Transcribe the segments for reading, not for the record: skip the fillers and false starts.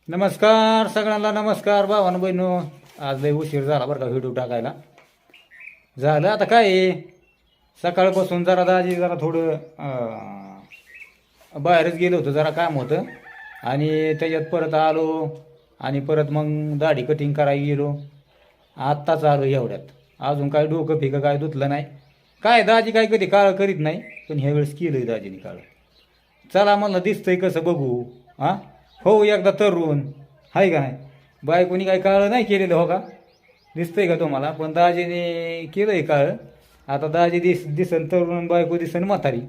नमस्कार सगळ्यांना, नमस्कार भावानं बहिणो. आज लय उशीर झाला बरं का व्हिडिओ टाकायला. झालं आता काय आहे, सकाळपासून जरा दाजी जरा थोडं बाहेरच गेलो होतो, जरा काम होतं आणि त्याच्यात परत आलो आणि परत मग दाढी कटिंग करायला गेलो. आत्ताच आलो एवढ्यात. अजून काय डोकं फिकं काय धुतलं नाही. काय दाजी काय कधी काळं करीत नाही, पण ह्यावेळेस केलंय दाजीने काळं. चला म्हणलं दिसतंय कसं बघू. हां हो एकदा तरुण हाय का नाही. बायकोनी काही काळं नाही केलेलं हो का, दिसतंय का तुम्हाला. पण दाजीने केलंय काळं. आता दाजी दिसन तरुण, बायको दिसन म्हातारी,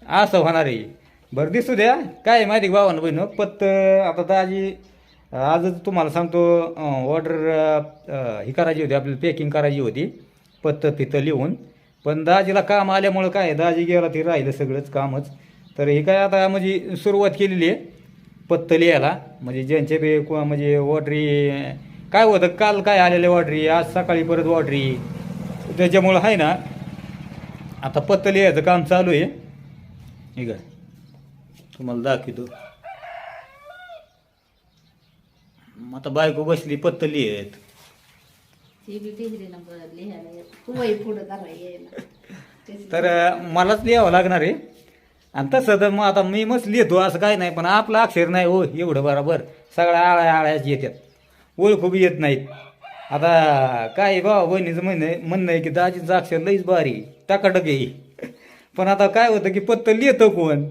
असं होणार आहे. बरं दिसू द्या. काय आहे माहिती भावानं बहिण, पत्त आता दाजी आजच तुम्हाला सांगतो. ऑर्डर ही करायची होती, आपल्याला पॅकिंग करायची होती पत्त फितं लिहून. पण दाजीला काम आल्यामुळं काय दाजी गेला ते राहिलं सगळंच कामच. तर हे काय आता म्हणजे सुरुवात केलेली आहे पत्त लिहायला. म्हणजे ज्यांचे बे म्हणजे ऑर्डरी काय होतं, काल काय आलेले ऑर्डरी, आज सकाळी परत ऑर्डरी, त्याच्यामुळं आहे ना आता पत्त लिहायचं काम चालू आहे. ठीक आहे, तुम्हाला दाखवतो. आता बायको बसली पत्त लिहित. तर मलाच लिहावं लागणार आहे. आणि तसं तर मग आता मी मस्त लिहितो असं काय नाही, पण आपलं अक्षर नाही हो एवढं बरोबर. सगळ्या आळ्याच येतात, ओळखू बी येत नाहीत. आता काय भावा बहिणीचं म्हणणं आहे की दाजीचं अक्षर लईच भारी टाकाटक आहे. पण आता काय होतं की पत्त लिहितं कोण,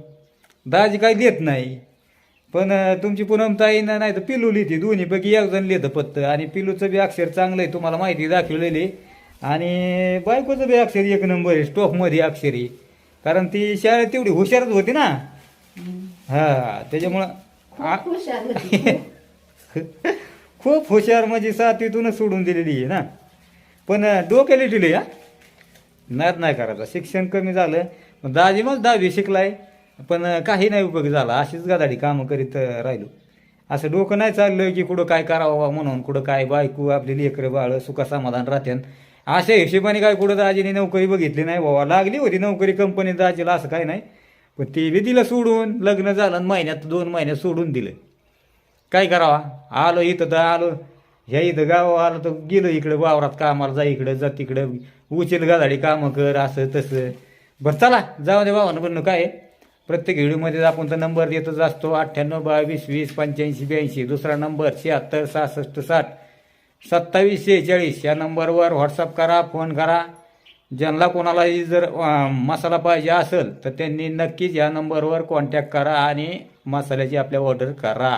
दाजी काय लिहित नाही. पण तुमची पूनमताई नाही तर पिलू लिहिते, दोन्हीपैकी एक जण लिहितं पत्त. आणि पिलूचं बी अक्षर चांगलं आहे, तुम्हाला माहिती दाखवलेली. आणि बायकोचं बी अक्षर एक नंबर आहे, स्टॉकमध्ये अक्षर आहे. कारण ती शाळेत तेवढी हुशारच होती ना. हा त्याच्यामुळं खूप हुशार, म्हणजे सातवीतूनच सोडून दिलेली आहे ना. पण डोक्याला दिली हा, नाद नाही करायचा. शिक्षण कमी झालं, दाजी मग 10वी शिकलाय, पण काही नाही उपयोग झाला. अशीच गादाडी कामं करीत राहिलो. असं डोकं नाही चाललं की कुठं काय करावं म्हणून, कुठं काय बायको आपली लेकरं बाळ सुखा समाधान राहत्यान अशा हिशोबाने काय कुठं दाजीने नोकरी बघितली नाही. बाबा लागली होती नोकरी कंपनीत दाजीला, असं काय नाही. पण ती बी दिलं सोडून. लग्न झालं आणि महिन्यात 2 महिन्यात सोडून दिलं. काय करावा, आलो इथं तर आलो, ह्या इथं गाव आलो तर गेलो इकडं वावरात कामाला, जा इकडं जा तिकडं, उचल गादाडी कामं कर असं तसं. बरं चला जाऊ दे भावानं म्हणणं. काय प्रत्येक व्हिडिओमध्ये आपण तर नंबर देतच असतो. 98 22 20 85 82. दुसरा नंबर 76 66 60 27 46. या नंबरवर व्हॉट्सअप करा, फोन करा. ज्यांना कोणालाही जर मसाला पाहिजे असेल तर त्यांनी नक्कीच या नंबरवर कॉन्टॅक्ट करा आणि मसाल्याची आपल्या ऑर्डर करा.